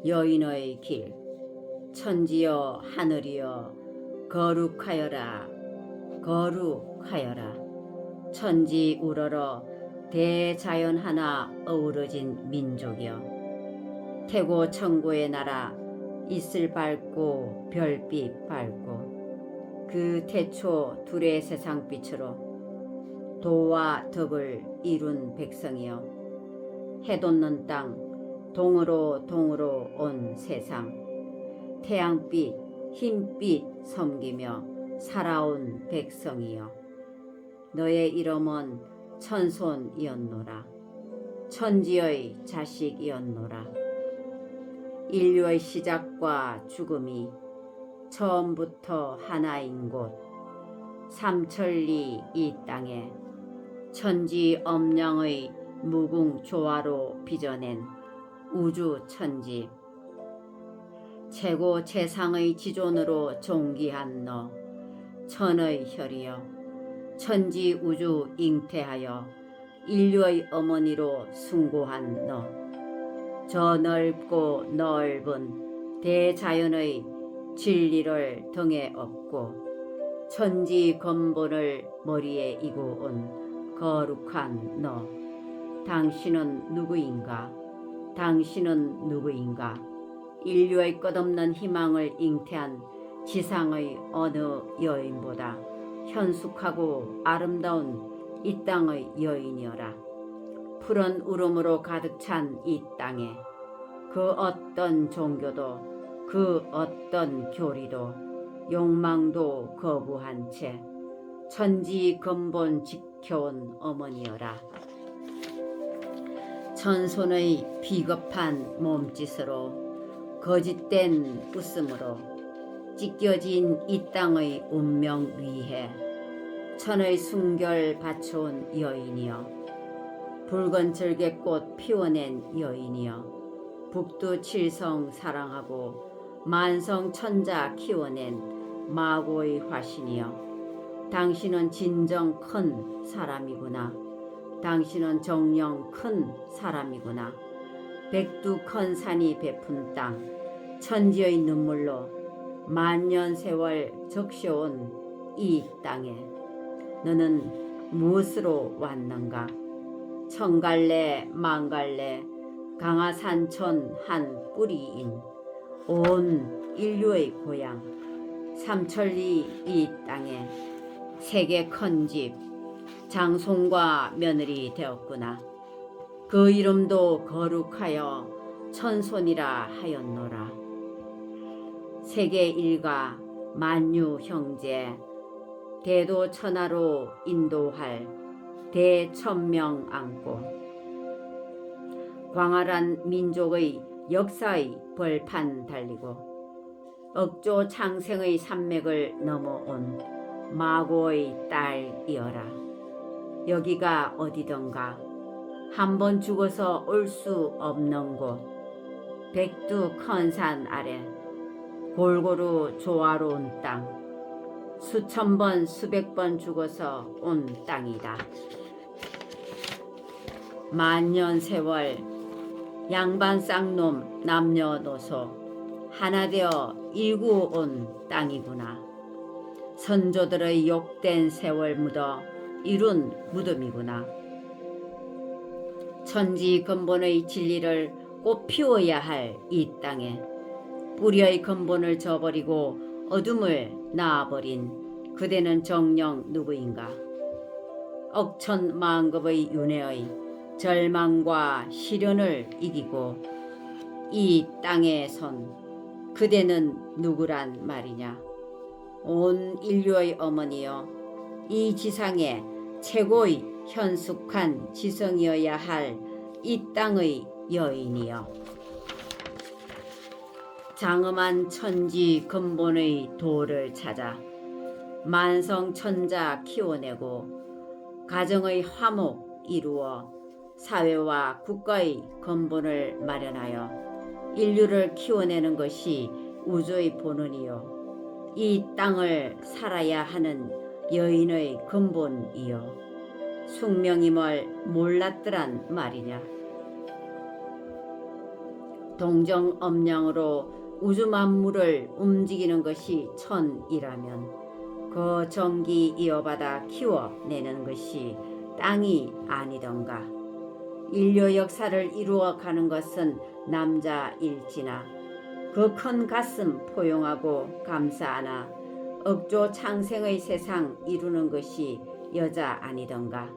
여인의 길. 천지여 하늘이여 거룩하여라 거룩하여라. 천지 우러러 대자연 하나 어우러진 민족이여. 태고 천고의 나라 이슬 밝고 별빛 밝고 그 태초 둘의 세상빛으로 도와 덕을 이룬 백성이여. 해돋는 땅 동으로 온 세상 태양빛 흰빛 섬기며 살아온 백성이여. 너의 이름은 천손이었노라. 천지의 자식이었노라. 인류의 시작과 죽음이 처음부터 하나인 곳 삼천리 이 땅에 천지 엄량의 무궁조화로 빚어낸 우주천지 최고 최상의 지존으로 존귀한 너 천의 혈이여. 천지 우주 잉태하여 인류의 어머니로 숭고한 너. 저 넓고 넓은 대자연의 진리를 등에 업고 천지 근본을 머리에 이고 온 거룩한 너. 당신은 누구인가? 당신은 누구인가? 인류의 끝없는 희망을 잉태한 지상의 어느 여인보다 현숙하고 아름다운 이 땅의 여인이여라. 푸른 울음으로 가득 찬 이 땅에 그 어떤 종교도 그 어떤 교리도 욕망도 거부한 채 천지 근본 지켜온 어머니여라. 천손의 비겁한 몸짓으로 거짓된 웃음으로 찢겨진 이 땅의 운명 위에 천의 순결 바쳐온 여인이여. 붉은 절개꽃 피워낸 여인이여. 북두칠성 사랑하고 만성천자 키워낸 마고의 화신이여. 당신은 진정 큰 사람이구나. 당신은 정령 큰 사람이구나. 백두 큰 산이 베푼 땅 천지의 눈물로 만년 세월 적셔온 이 땅에 너는 무엇으로 왔는가? 천갈래 만갈래 강하산천 한 뿌리인 온 인류의 고향 삼천리 이 땅에 세계 큰 집 장손과 며느리 되었구나. 그 이름도 거룩하여 천손이라 하였노라. 세계 일가 만유 형제 대도천하로 인도할 대천명 안고 광활한 민족의 역사의 벌판 달리고 억조 창생의 산맥을 넘어온 마고의 딸이여라. 여기가 어디던가 한 번 죽어서 올 수 없는 곳 백두 큰 산 아래 골고루 조화로운 땅 수천 번 수백 번 죽어서 온 땅이다. 만년 세월 양반 쌍놈 남녀노소 하나 되어 일구 온 땅이구나. 선조들의 욕된 세월 묻어 이룬 무덤이구나. 천지 근본의 진리를 꽃 피워야 할 이 땅에 뿌리의 근본을 저버리고 어둠을 낳아버린 그대는 정녕 누구인가? 억천만급의 윤회의 절망과 시련을 이기고 이 땅에 선 그대는 누구란 말이냐? 온 인류의 어머니여, 이 지상에 최고의 현숙한 지성이어야 할 이 땅의 여인이여. 장엄한 천지 근본의 도를 찾아 만성천자 키워내고 가정의 화목 이루어 사회와 국가의 근본을 마련하여 인류를 키워내는 것이 우주의 본원이요 이 땅을 살아야 하는 여인의 근본이요 숙명임을 몰랐더란 말이냐. 동정엄량으로 우주 만물을 움직이는 것이 천이라면 그 정기 이어받아 키워내는 것이 땅이 아니던가. 인류 역사를 이루어가는 것은 남자일지나 그 큰 가슴 포용하고 감사하나 억조 창생의 세상 이루는 것이 여자 아니던가.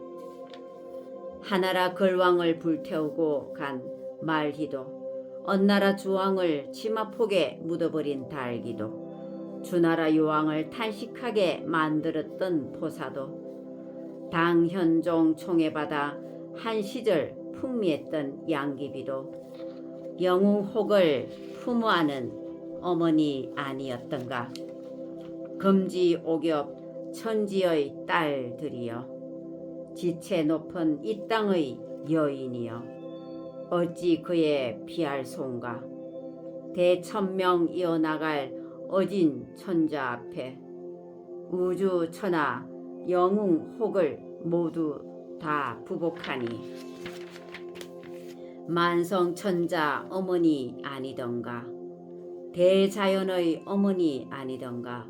하나라 걸왕을 불태우고 간 말희도, 언나라 주왕을 치마폭에 묻어버린 달기도, 주나라 유왕을 탄식하게 만들었던 포사도, 당현종 총애받아 한 시절 풍미했던 양귀비도 영웅혹을 품어하는 어머니 아니었던가. 금지옥엽 천지의 딸들이여, 지체 높은 이 땅의 여인이여, 어찌 그에 피할 손가. 대천명 이어나갈 어진 천자 앞에 우주 천하 영웅 혹을 모두 다 부복하니 만성천자 어머니 아니던가. 대자연의 어머니 아니던가.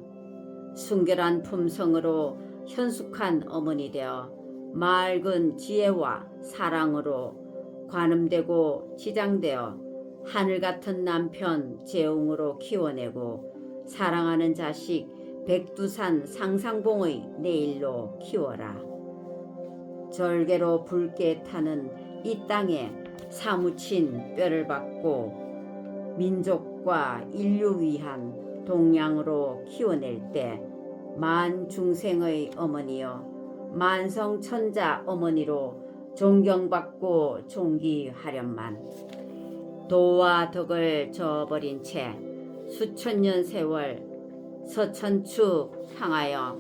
순결한 품성으로 현숙한 어머니 되어 맑은 지혜와 사랑으로 관음되고 지장되어 하늘같은 남편 재웅으로 키워내고 사랑하는 자식 백두산 상상봉의 내일로 키워라. 절개로 붉게 타는 이 땅에 사무친 뼈를 받고 민족과 인류 위한 동양으로 키워낼 때 만중생의 어머니여, 만성천자 어머니로 존경받고 존귀하련만. 도와 덕을 저버린 채 수천년 세월 서천축 향하여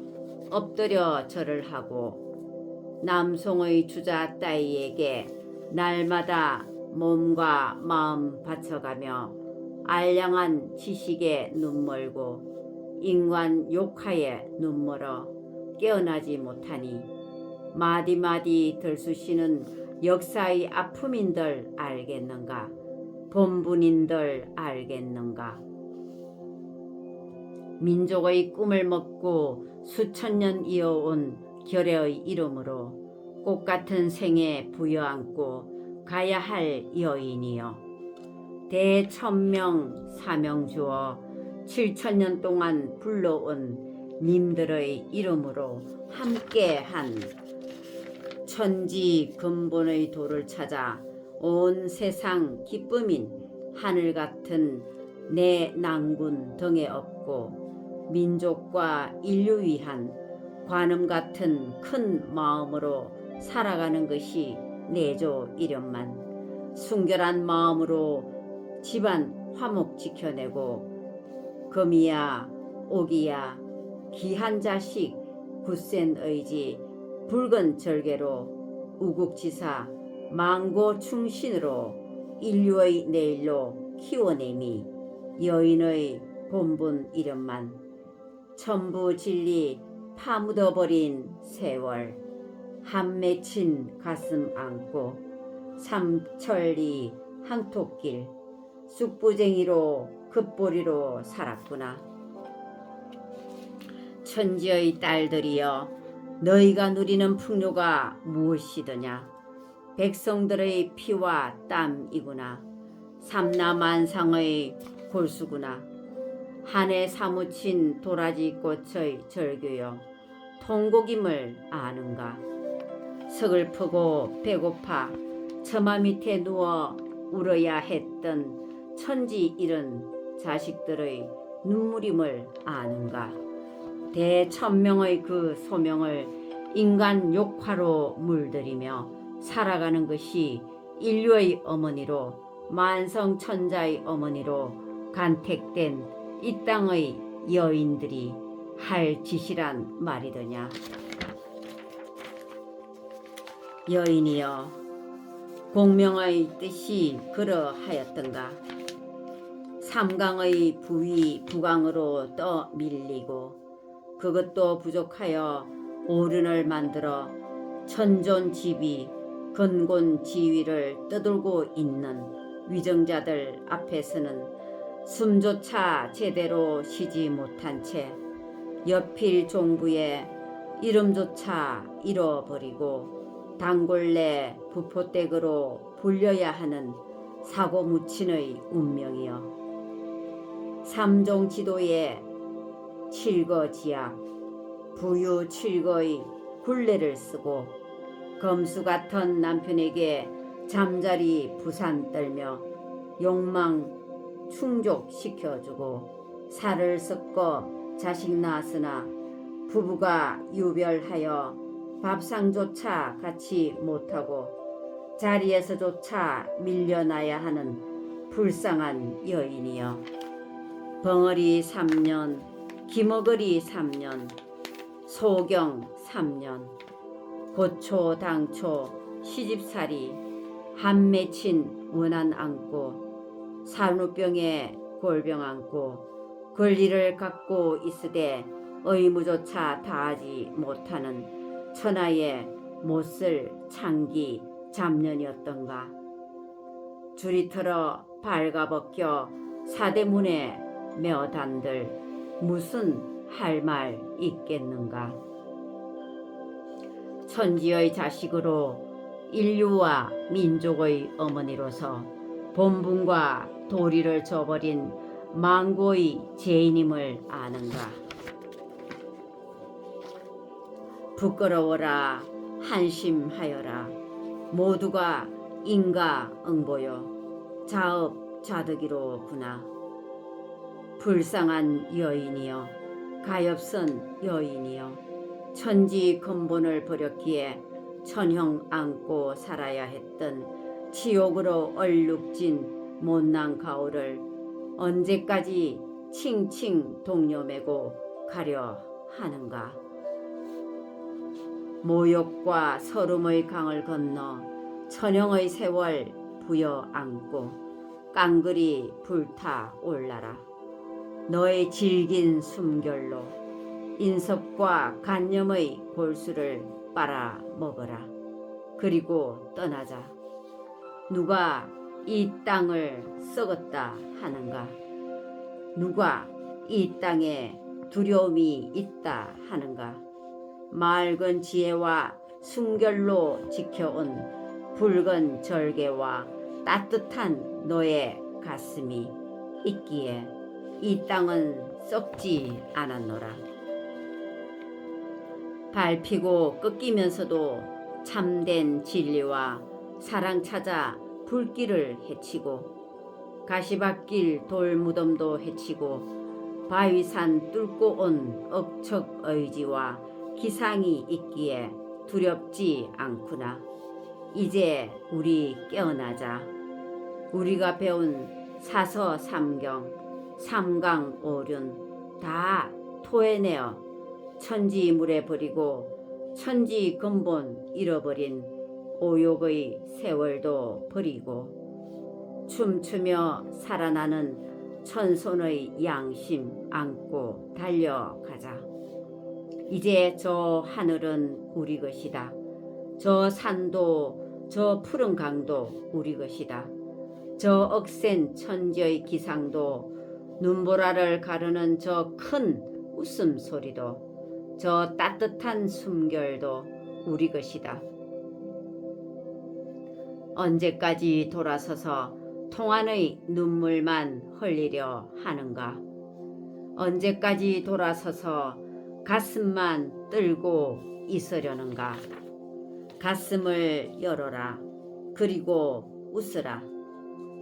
엎드려 절을 하고 남송의 주자 따위에게 날마다 몸과 마음 바쳐가며 알량한 지식에 눈멀고 인간 욕하에 눈멀어 깨어나지 못하니 마디마디 들쑤시는 역사의 아픔인들 알겠는가. 본분인들 알겠는가. 민족의 꿈을 먹고 수천년 이어온 결의의 이름으로 꽃같은 생에 부여안고 가야 할 여인이여, 대천명 사명 주어 7천년 동안 불러온 님들의 이름으로 함께한 천지 근본의 도를 찾아 온 세상 기쁨인 하늘같은 내 낭군 등에 업고 민족과 인류 위한 관음같은 큰 마음으로 살아가는 것이 내조 이련만. 순결한 마음으로 집안 화목 지켜내고 금이야 옥이야 귀한 자식 굳센 의지 붉은 절개로 우국지사 망고 충신으로 인류의 내일로 키워내미 여인의 본분 이련만. 천부 진리 파묻어버린 세월 한 맺힌 가슴 안고 삼천리 항토길 쑥부쟁이로 급보리로 살았구나. 천지의 딸들이여, 너희가 누리는 풍요가 무엇이더냐. 백성들의 피와 땀이구나. 삼라만상의 골수구나. 한해 사무친 도라지 꽃의 절규여, 통곡임을 아는가. 서글프고 배고파 처마 밑에 누워 울어야 했던 천지 잃은 자식들의 눈물임을 아는가. 대천명의 그 소명을 인간 욕화로 물들이며 살아가는 것이 인류의 어머니로 만성천자의 어머니로 간택된 이 땅의 여인들이 할 짓이란 말이더냐. 여인이여, 공명의 뜻이 그러하였던가. 삼강의 부위 부강으로 떠밀리고 그것도 부족하여 오륜을 만들어 천존지비 근곤지위를 떠돌고 있는 위정자들 앞에서는 숨조차 제대로 쉬지 못한 채 여필 종부의 이름조차 잃어버리고 단골내 부포댁으로 불려야 하는 사고무친의 운명이여, 삼종지도의 칠거지약 부유칠거의 굴레를 쓰고 검수 같은 남편에게 잠자리 부산 떨며 욕망 충족시켜주고 살을 섞어 자식 낳았으나 부부가 유별하여 밥상조차 같이 못하고 자리에서조차 밀려나야 하는 불쌍한 여인이여, 벙어리 3년, 기머거리 3년, 소경 3년, 고초 당초 시집살이 한 맺힌 원한 안고 산후병에 골병 안고 권리를 갖고 있으되 의무조차 다하지 못하는 천하의 못쓸 창기 잡년이었던가. 줄이 털어 발가벗겨 사대문에 메어단들 무슨 할 말 있겠는가. 천지의 자식으로 인류와 민족의 어머니로서 본분과 도리를 저버린 망고의 죄인임을 아는가. 부끄러워라, 한심하여라. 모두가 인가응보여 자업자득이로구나. 불쌍한 여인이여, 가엾은 여인이여, 천지 근본을 버렸기에 천형 안고 살아야 했던 지옥으로 얼룩진 못난 가오를 언제까지 칭칭 동여매고 가려 하는가. 모욕과 서름의 강을 건너 천형의 세월 부여안고 깡그리 불타 올라라. 너의 질긴 숨결로 인섭과 간념의 골수를 빨아 먹어라. 그리고 떠나자. 누가 이 땅을 썩었다 하는가? 누가 이 땅에 두려움이 있다 하는가? 맑은 지혜와 순결로 지켜온 붉은 절개와 따뜻한 너의 가슴이 있기에 이 땅은 썩지 않았노라. 밟히고 꺾이면서도 참된 진리와 사랑 찾아 불길을 헤치고 가시밭길 돌무덤도 헤치고 바위산 뚫고 온 억척 의지와 기상이 있기에 두렵지 않구나. 이제 우리 깨어나자. 우리가 배운 사서삼경, 삼강오륜 다 토해내어 천지물에 버리고 천지 근본 잃어버린 오욕의 세월도 버리고 춤추며 살아나는 천손의 양심 안고 달려가자. 이제 저 하늘은 우리 것이다. 저 산도 저 푸른 강도 우리 것이다. 저 억센 천지의 기상도 눈보라를 가르는 저 큰 웃음소리도 저 따뜻한 숨결도 우리 것이다. 언제까지 돌아서서 통안의 눈물만 흘리려 하는가? 언제까지 돌아서서 가슴만 떨고 있으려는가? 가슴을 열어라. 그리고 웃으라.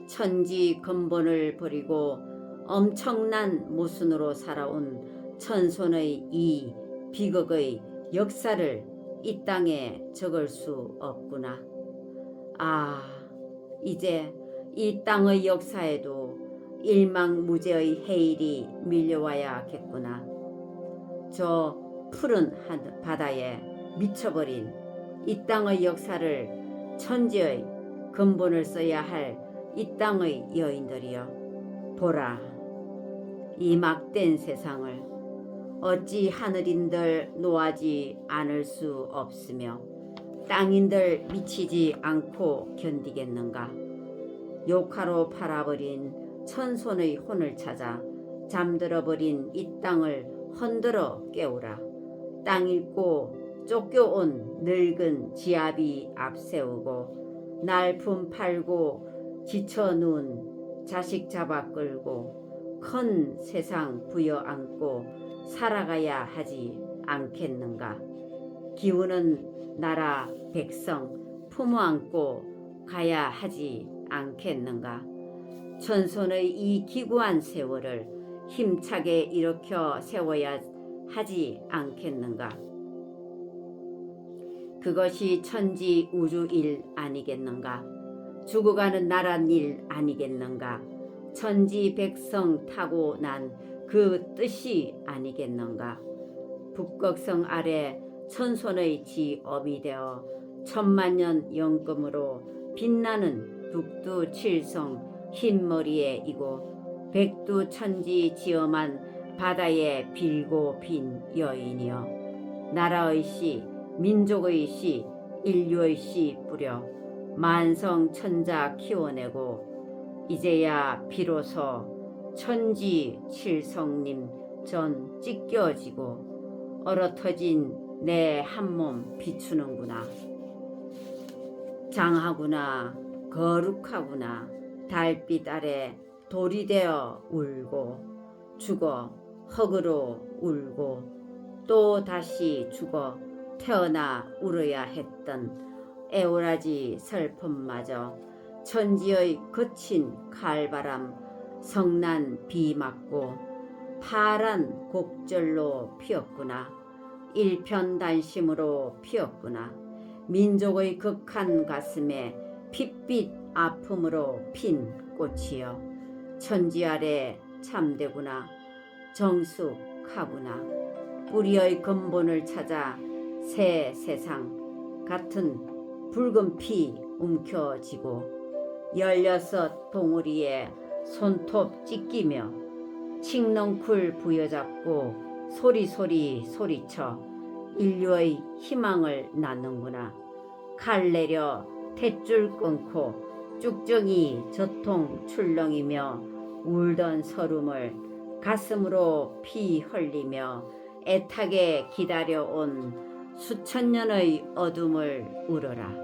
천지 근본을 버리고 엄청난 모순으로 살아온 천손의 이 비극의 역사를 이 땅에 적을 수 없구나. 아, 이제 이 땅의 역사에도 일망무제의 해일이 밀려와야겠구나. 저 푸른 바다에 미쳐버린 이 땅의 역사를 천지의 근본을 써야 할 이 땅의 여인들이여, 보라. 이 막된 세상을 어찌 하늘인들 노하지 않을 수 없으며 땅인들 미치지 않고 견디겠는가. 욕하로 팔아버린 천손의 혼을 찾아 잠들어버린 이 땅을 흔들어 깨우라. 땅 잃고 쫓겨온 늙은 지압이 앞세우고 날품 팔고 지쳐 누운 자식 잡아 끌고 큰 세상 부여안고 살아가야 하지 않겠는가. 기우는 나라 백성 품어안고 가야 하지 않겠는가. 천손의 이 기구한 세월을 힘차게 일으켜 세워야 하지 않겠는가. 그것이 천지 우주 일 아니겠는가. 죽어가는 나라 일 아니겠는가. 천지 백성 타고 난 그 뜻이 아니겠는가. 북극성 아래 천손의 지엄이 되어 천만년 영금으로 빛나는 북두칠성 흰머리에 이고 백두천지 지엄한 바다에 빌고 빈 여인이여, 나라의 씨, 민족의 씨, 인류의 씨 뿌려 만성천자 키워내고 이제야 비로소 천지칠성님 전 찢겨지고 얼어터진 내 한몸 비추는구나. 장하구나, 거룩하구나. 달빛 아래 돌이 되어 울고 죽어 흙으로 울고 또 다시 죽어 태어나 울어야 했던 애오라지 슬픔마저 천지의 거친 칼바람 성난 비 맞고 파란 곡절로 피었구나. 일편단심으로 피었구나. 민족의 극한 가슴에 핏빛 아픔으로 핀 꽃이여, 천지 아래 참되구나. 정숙하구나. 뿌리의 근본을 찾아 새 세상 같은 붉은 피 움켜쥐고 16 봉우리에 손톱 찢기며 칡넝쿨 부여잡고 소리소리 소리쳐 인류의 희망을 낳는구나. 칼 내려 탯줄 끊고 쭉정이 저통 출렁이며 울던 서름을 가슴으로 피 흘리며 애타게 기다려온 수천 년의 어둠을 울어라.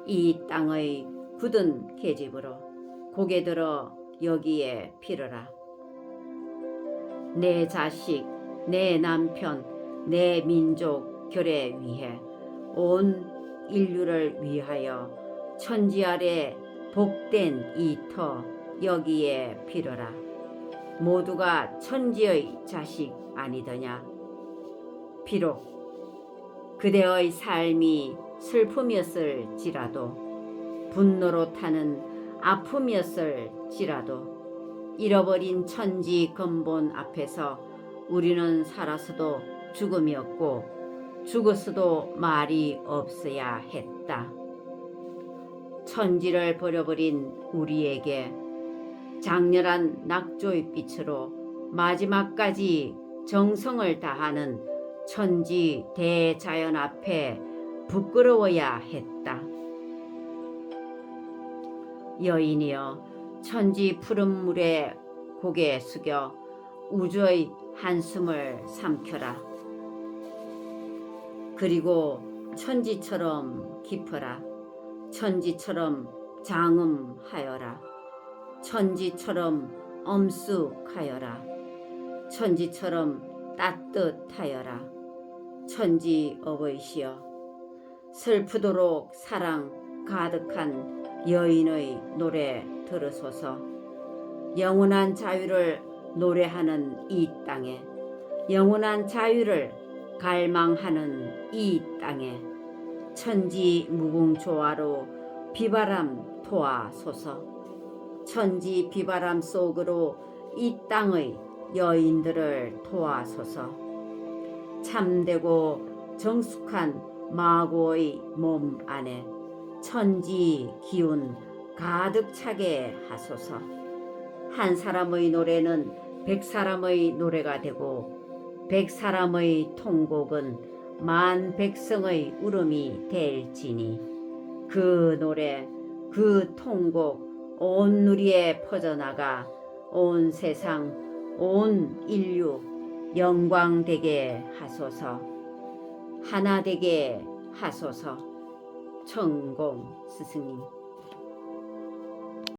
이 땅의 굳은 계집으로 고개 들어 여기에 빌어라. 내 자식, 내 남편, 내 민족 결에 위해 온 인류를 위하여 천지 아래 복된 이 터 여기에 빌어라. 모두가 천지의 자식 아니더냐. 비록 그대의 삶이 슬픔이었을지라도 분노로 타는 아픔이었을지라도 잃어버린 천지 근본 앞에서 우리는 살아서도 죽음이었고 죽었어도 말이 없어야 했다. 천지를 버려버린 우리에게 장렬한 낙조의 빛으로 마지막까지 정성을 다하는 천지 대자연 앞에 부끄러워야 했다. 여인이여, 천지 푸른 물에 고개 숙여 우주의 한숨을 삼켜라. 그리고 천지처럼 깊어라. 천지처럼 장음하여라. 천지처럼 엄숙하여라. 천지처럼 따뜻하여라. 천지 어버이시여, 슬프도록 사랑 가득한 여인의 노래 들으소서. 영원한 자유를 노래하는 이 땅에, 영원한 자유를 갈망하는 이 땅에 천지 무궁조화로 비바람 토하소서. 천지 비바람 속으로 이 땅의 여인들을 토하소서. 참되고 정숙한 마고의 몸 안에 천지 기운 가득 차게 하소서. 한 사람의 노래는 100사람의 노래가 되고 100사람의 통곡은 만 백성의 울음이 될지니 그 노래 그 통곡 온 누리에 퍼져나가 온 세상 온 인류 영광되게 하소서. 하나 되게 하소서. 천공 스승님.